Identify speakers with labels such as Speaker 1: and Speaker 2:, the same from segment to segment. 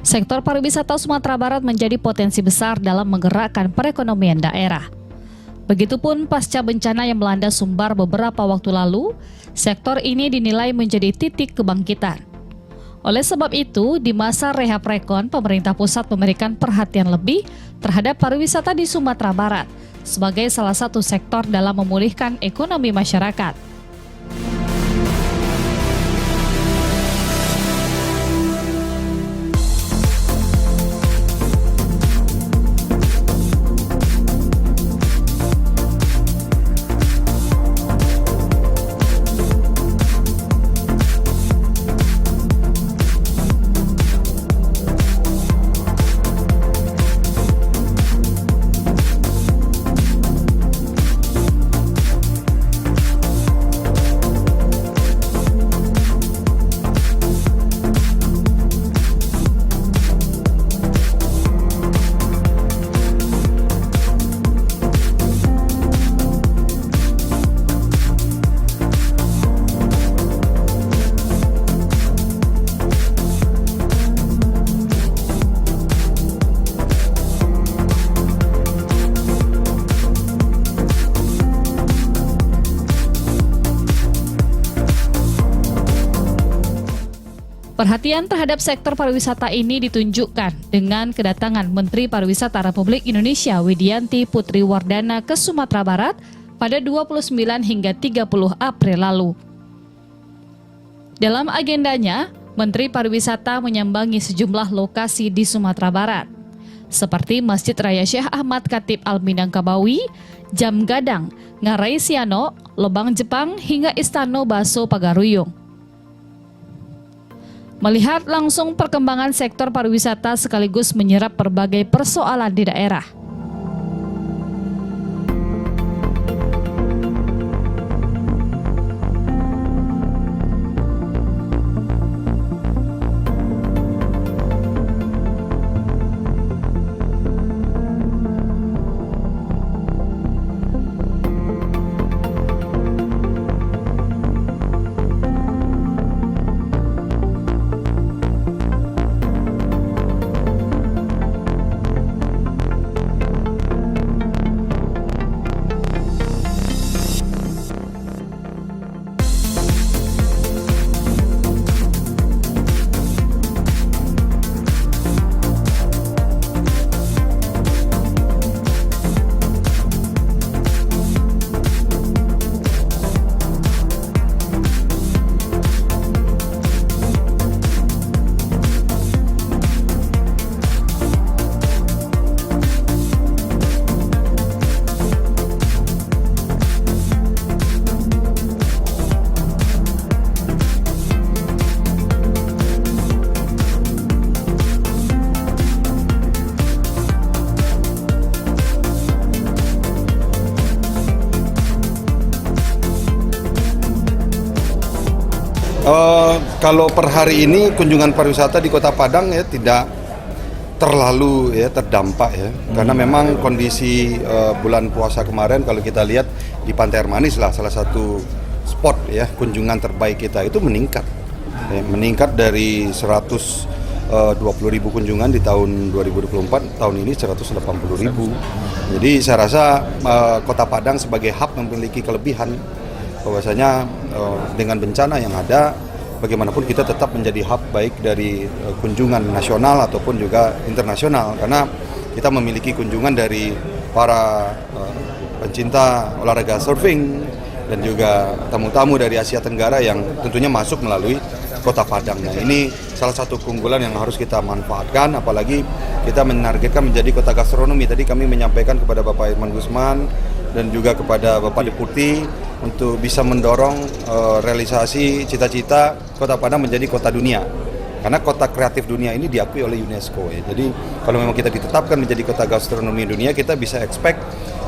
Speaker 1: Sektor pariwisata Sumatera Barat menjadi potensi besar dalam menggerakkan perekonomian daerah. Begitupun pasca bencana yang melanda Sumbar beberapa waktu lalu, sektor ini dinilai menjadi titik kebangkitan. Oleh sebab itu, di masa rehab rekon, pemerintah pusat memberikan perhatian lebih terhadap pariwisata di Sumatera Barat sebagai salah satu sektor dalam memulihkan ekonomi masyarakat. Perhatian terhadap sektor pariwisata ini ditunjukkan dengan kedatangan Menteri Pariwisata Republik Indonesia Widianti Putri Wardana ke Sumatera Barat pada 29 hingga 30 April lalu. Dalam agendanya, Menteri Pariwisata menyambangi sejumlah lokasi di Sumatera Barat, seperti Masjid Raya Syekh Ahmad Khatib Al-Minangkabawi, Jam Gadang, Ngarai Siano, Lobang Jepang, hingga Istana Baso Pagaruyung. Melihat langsung perkembangan sektor pariwisata sekaligus menyerap berbagai persoalan di daerah.
Speaker 2: Kalau per hari ini kunjungan pariwisata di Kota Padang ya tidak terlalu ya terdampak ya, karena memang kondisi bulan puasa kemarin kalau kita lihat di Pantai Air Manis lah salah satu spot ya kunjungan terbaik kita itu meningkat, meningkat dari 120.000 kunjungan di tahun 2024, tahun ini 180.000. Jadi saya rasa Kota Padang sebagai hub memiliki kelebihan bahwasanya dengan bencana yang ada, bagaimanapun kita tetap menjadi hub baik dari kunjungan nasional ataupun juga internasional, karena kita memiliki kunjungan dari para pencinta olahraga surfing dan juga tamu-tamu dari Asia Tenggara yang tentunya masuk melalui Kota Padang. Nah, ini salah satu keunggulan yang harus kita manfaatkan, apalagi kita menargetkan menjadi kota gastronomi. Tadi kami menyampaikan kepada Bapak Irman Gusman dan juga kepada Bapak Deputi untuk bisa mendorong realisasi cita-cita Kota Padang menjadi kota dunia. Karena kota kreatif dunia ini diakui oleh UNESCO ya. Jadi kalau memang kita ditetapkan menjadi kota gastronomi dunia, kita bisa expect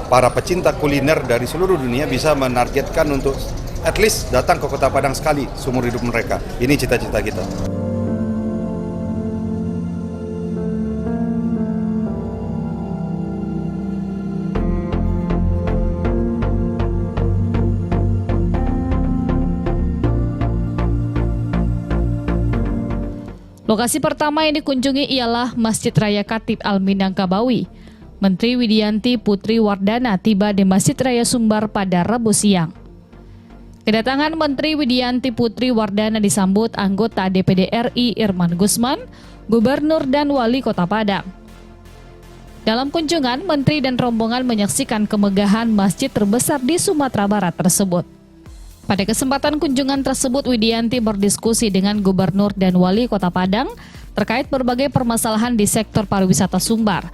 Speaker 2: para pecinta kuliner dari seluruh dunia bisa menargetkan untuk at least datang ke Kota Padang sekali seumur hidup mereka. Ini cita-cita kita.
Speaker 1: Lokasi pertama yang dikunjungi ialah Masjid Raya Khatib Al-Minangkabawi. Menteri Widianti Putri Wardana tiba di Masjid Raya Sumbar pada Rabu siang. Kedatangan Menteri Widianti Putri Wardana disambut anggota DPD RI Irman Gusman, Gubernur dan Wali Kota Padang. Dalam kunjungan, Menteri dan rombongan menyaksikan kemegahan masjid terbesar di Sumatera Barat tersebut. Pada kesempatan kunjungan tersebut, Widianti berdiskusi dengan Gubernur dan Wali Kota Padang terkait berbagai permasalahan di sektor pariwisata Sumbar.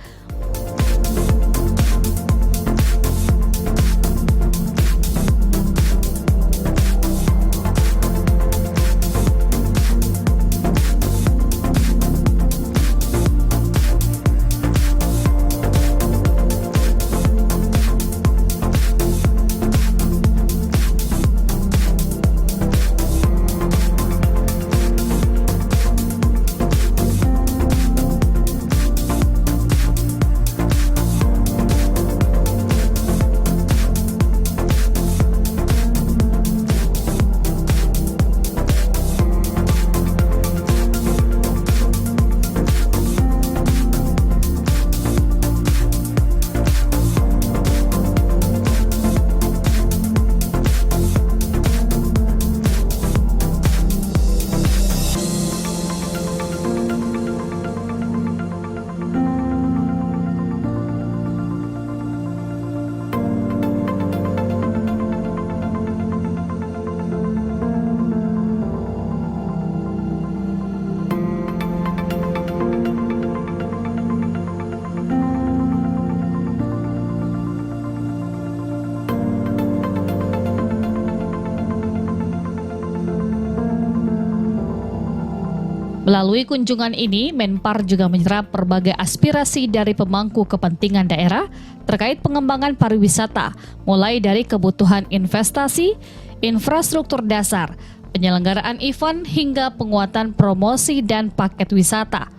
Speaker 1: Melalui kunjungan ini, Menpar juga menyerap berbagai aspirasi dari pemangku kepentingan daerah terkait pengembangan pariwisata, mulai dari kebutuhan investasi, infrastruktur dasar, penyelenggaraan event, hingga penguatan promosi dan paket wisata.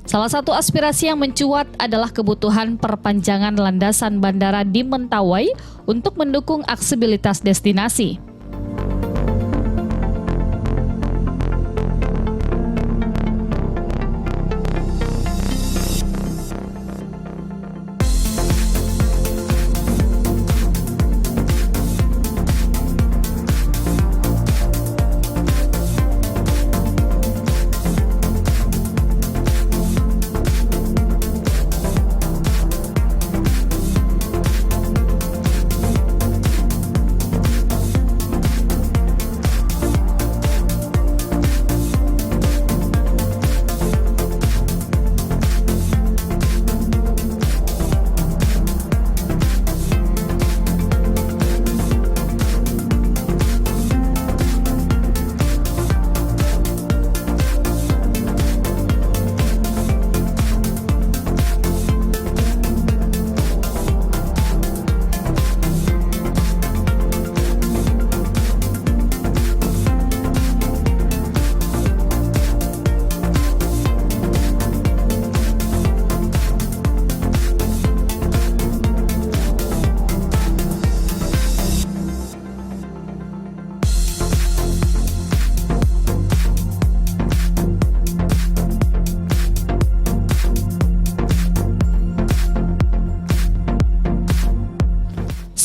Speaker 1: Salah satu aspirasi yang mencuat adalah kebutuhan perpanjangan landasan bandara di Mentawai untuk mendukung aksesibilitas destinasi.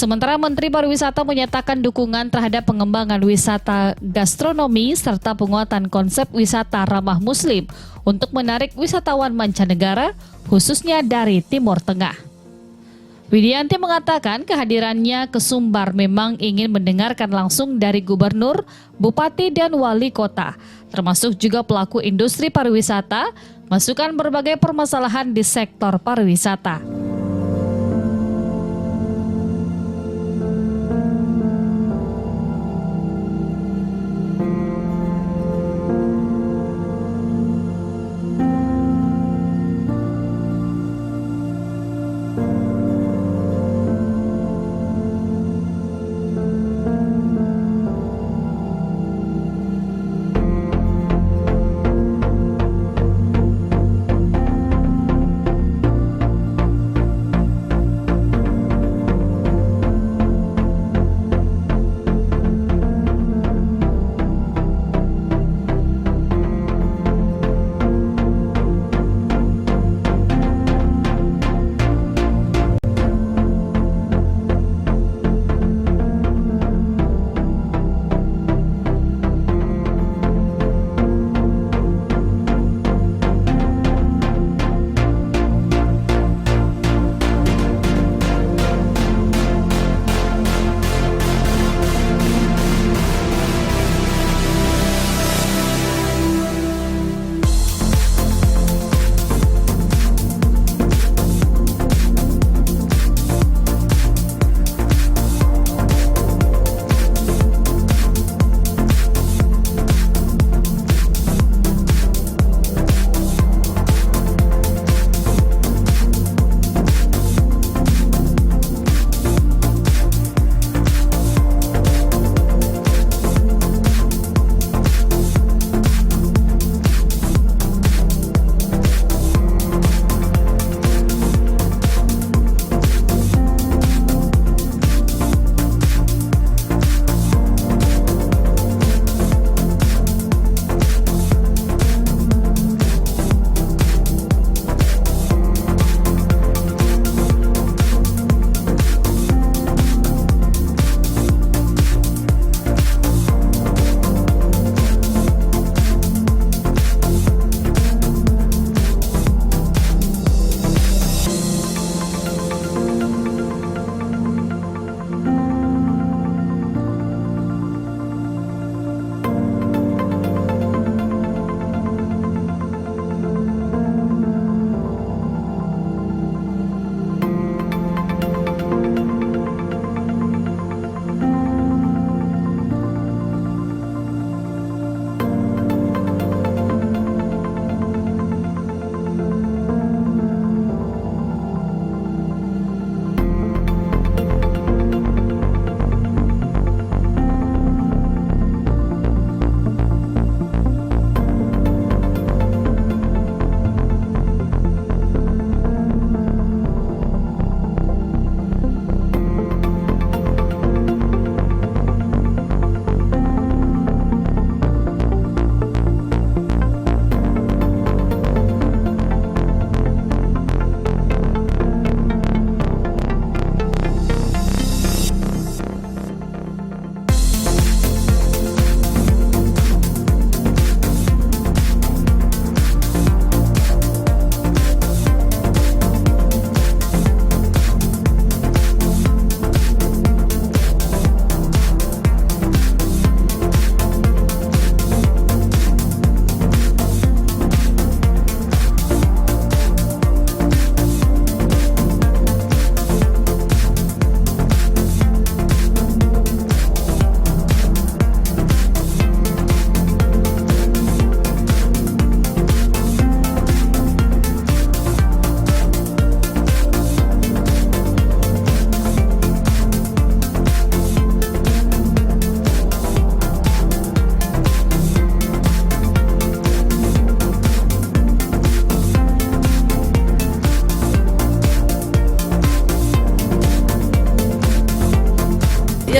Speaker 1: Sementara Menteri Pariwisata menyatakan dukungan terhadap pengembangan wisata gastronomi serta penguatan konsep wisata ramah Muslim untuk menarik wisatawan mancanegara, khususnya dari Timur Tengah. Widianti mengatakan kehadirannya ke Sumbar memang ingin mendengarkan langsung dari gubernur, bupati, dan wali kota, termasuk juga pelaku industri pariwisata, masukan berbagai permasalahan di sektor pariwisata.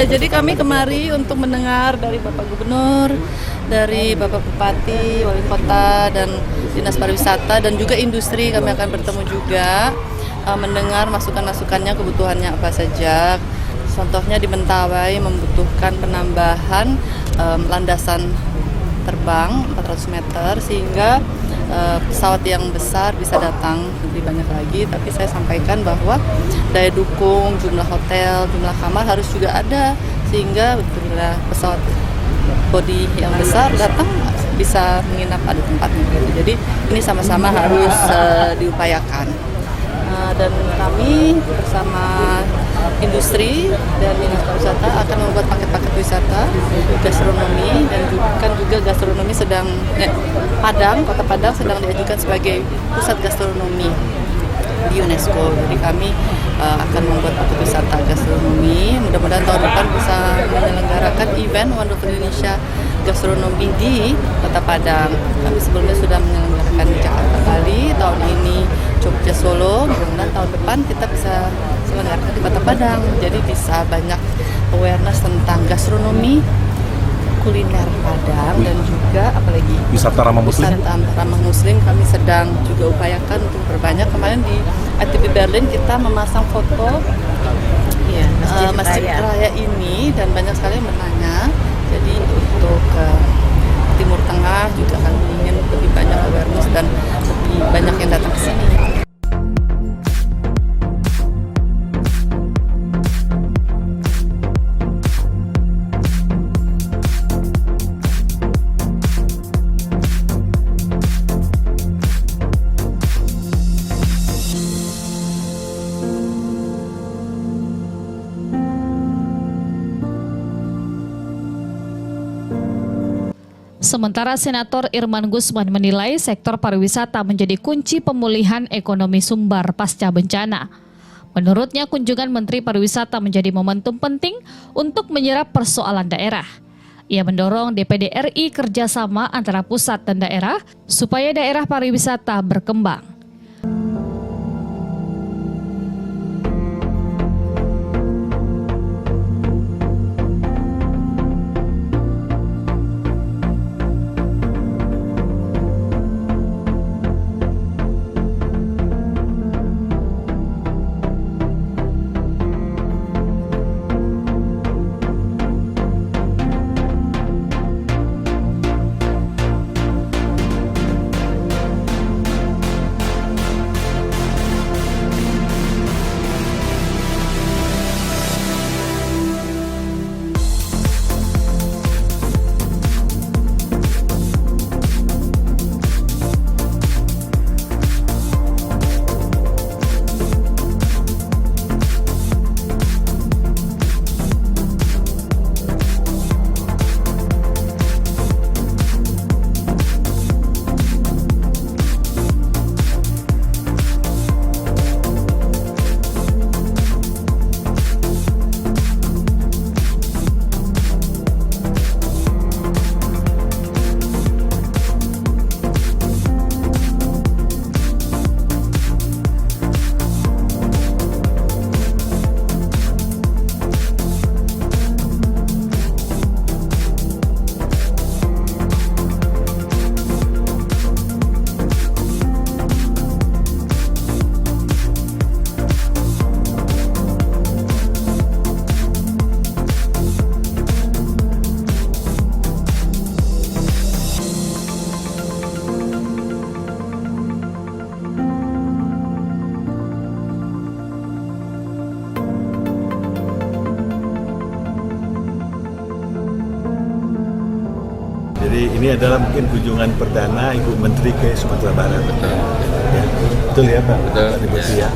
Speaker 3: jadi kami kemari untuk mendengar dari Bapak Gubernur, dari Bapak Bupati, Wali Kota, dan Dinas Pariwisata, dan juga industri. Kami akan bertemu juga, mendengar masukan-masukannya, kebutuhannya apa saja. Contohnya di Mentawai membutuhkan penambahan landasan terbang 400 meter sehingga pesawat yang besar bisa datang lebih banyak lagi. Tapi saya sampaikan bahwa daya dukung, jumlah hotel, jumlah kamar harus juga ada sehingga bila pesawat bodi yang besar datang bisa menginap pada tempatnya. Jadi ini sama-sama harus diupayakan. Dan kami bersama industri dan Dinas Pariwisata akan membuat paket-paket wisata gastronomi, dan juga gastronomi sedang Kota Padang sedang diajukan sebagai pusat gastronomi di UNESCO. Jadi kami akan membuat paket wisata gastronomi. Mudah-mudahan tahun depan bisa menyelenggarakan event Wonderful Indonesia Gastronomi di Kota Padang. Kami sebelumnya sudah menyelenggarakan di Jakarta, Bali, tahun ini Jogja, Solo. Mudah-mudahan tahun depan kita bisa selenggarakan di Kota Padang. Jadi bisa banyak awareness tentang gastronomi, kuliner Padang, dan juga apalagi
Speaker 4: wisata ramah muslim.
Speaker 3: Wisata ramah muslim kami sedang juga upayakan untuk berbanyak. Kemarin di ITB Berlin kita memasang foto Masjid Raya ini, dan banyak sekali yang bertanya. Jadi untuk Timur Tengah juga kami ingin lebih banyak awareness dan lebih banyak yang datang ke sini.
Speaker 1: Sementara Senator Irman Gusman menilai sektor pariwisata menjadi kunci pemulihan ekonomi Sumbar pasca bencana. Menurutnya, kunjungan Menteri Pariwisata menjadi momentum penting untuk menyerap persoalan daerah. Ia mendorong DPD RI kerjasama antara pusat dan daerah supaya daerah pariwisata berkembang.
Speaker 4: Jadi ini adalah mungkin kunjungan perdana Ibu Menteri ke Sumatera Barat. Ya, betul ya Pak? Betul ya.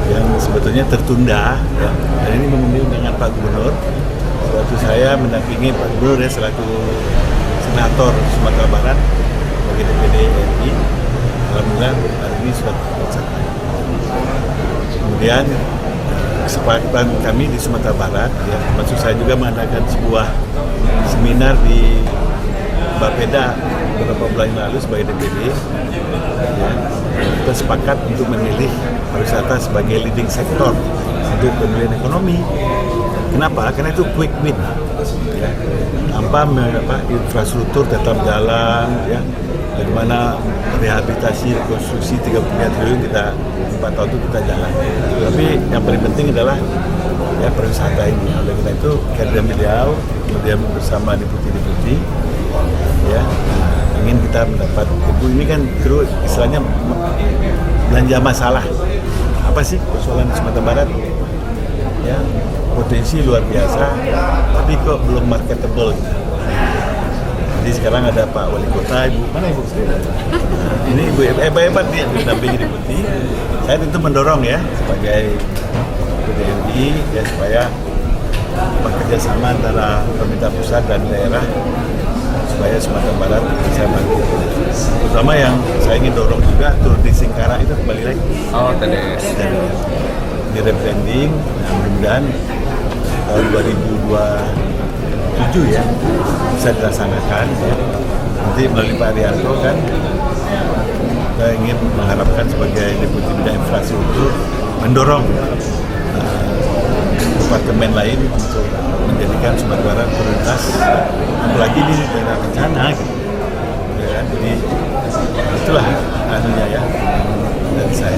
Speaker 4: Yang sebetulnya tertunda, ya. Dan ini memenuhi undangan Pak Gubernur. Selaku saya mendampingi Pak Gubernur ya, selaku Senator Sumatera Barat bagi DPD RI. Alhamdulillah hari ini sudah tercapai. Kemudian kesepakatan kami di Sumatera Barat, ya, maksud saya juga mengadakan sebuah seminar di Bapeda beberapa bulan yang lalu sebagai DPD, ya, kita sepakat untuk memilih pariwisata sebagai leading sektor untuk pemulihan ekonomi. Kenapa? Karena itu quick win, ya. Tanpa infrastruktur tetap jalan, ya. Bagaimana rehabilitasi, rekonstruksi 33 triliun kita 4 tahun itu kita jalan. Tapi yang paling penting adalah ya pariwisata ini. Oleh karena itu kehadiran beliau, kemudian bersama deputi-deputi, ya ingin kita mendapat ibu ini kan terus istilahnya belanja masalah. Apa sih persoalan Sumatera Barat? Ya potensi luar biasa, tapi kok belum marketable. Jadi sekarang ada Pak Wali Kota, Ibu, mana Ibu? Ini Ibu hebat nih, mendampingi deputi. Saya tentu mendorong ya sebagai DPRD ya supaya bekerjasama antara pemerintah pusat dan daerah supaya Sumatera Barat bisa bangkit. Terutama yang saya ingin dorong juga Tour di Singkara itu kembali lagi.
Speaker 5: Oh, TDS.
Speaker 4: Di rebranding, nah, mudah-mudahan tahun 2027 ya bisa dilaksanakan. Ya. Nanti melalui Pak Arianto kan, saya ingin mengharapkan sebagai Deputi Bidang Infrastruktur mendorong departemen lain untuk menjadikan Sumatera Barat prioritas, apalagi di daerah bencana gitu. Ya, jadi itulah anunya ya dari saya.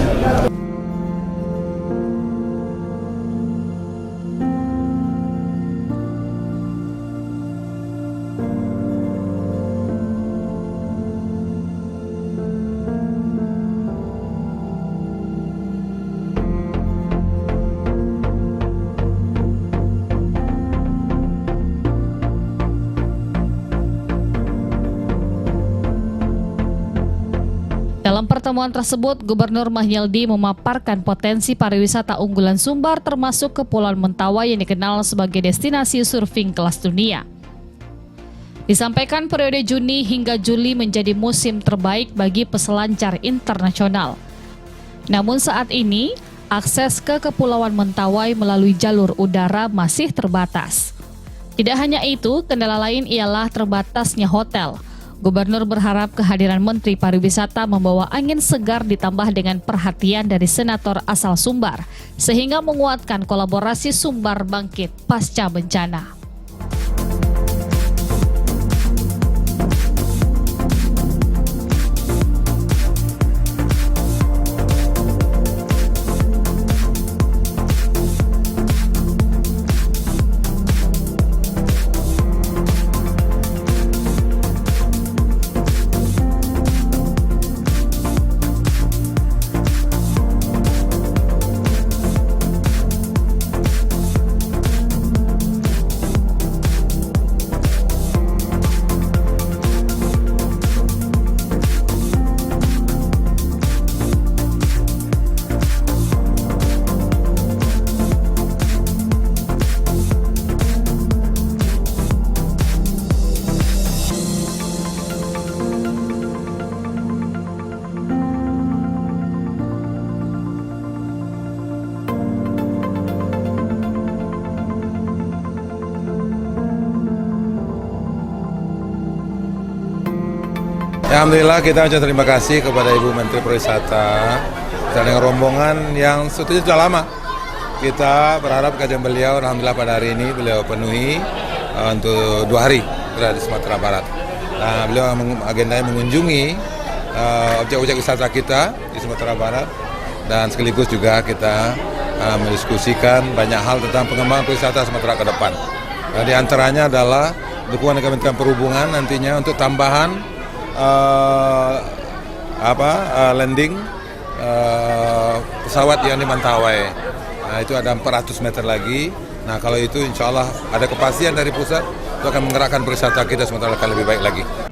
Speaker 1: Dalam pertemuan tersebut, Gubernur Mahyildi memaparkan potensi pariwisata unggulan Sumbar termasuk Kepulauan Mentawai yang dikenal sebagai destinasi surfing kelas dunia. Disampaikan periode Juni hingga Juli menjadi musim terbaik bagi peselancar internasional. Namun saat ini, akses ke Kepulauan Mentawai melalui jalur udara masih terbatas. Tidak hanya itu, kendala lain ialah terbatasnya hotel. Gubernur berharap kehadiran Menteri Pariwisata membawa angin segar ditambah dengan perhatian dari senator asal Sumbar, sehingga menguatkan kolaborasi Sumbar bangkit pasca bencana.
Speaker 6: Alhamdulillah kita ucapkan terima kasih kepada Ibu Menteri Pariwisata dan dengan rombongan yang sebetulnya sudah lama. Kita berharap kajian beliau, alhamdulillah pada hari ini beliau penuhi untuk 2 hari berada di Sumatera Barat. Nah, beliau agendanya mengunjungi objek-objek wisata kita di Sumatera Barat dan sekaligus juga kita mendiskusikan banyak hal tentang pengembangan pariwisata Sumatera ke depan. Nah, di antaranya adalah dukungan Kementerian Perhubungan nantinya untuk tambahan landing pesawat yang di Mentawai. Nah, itu ada 400 meter lagi. Nah, kalau itu insya Allah ada kepastian dari pusat, itu akan menggerakkan pariwisata kita Sumatera akan lebih baik lagi.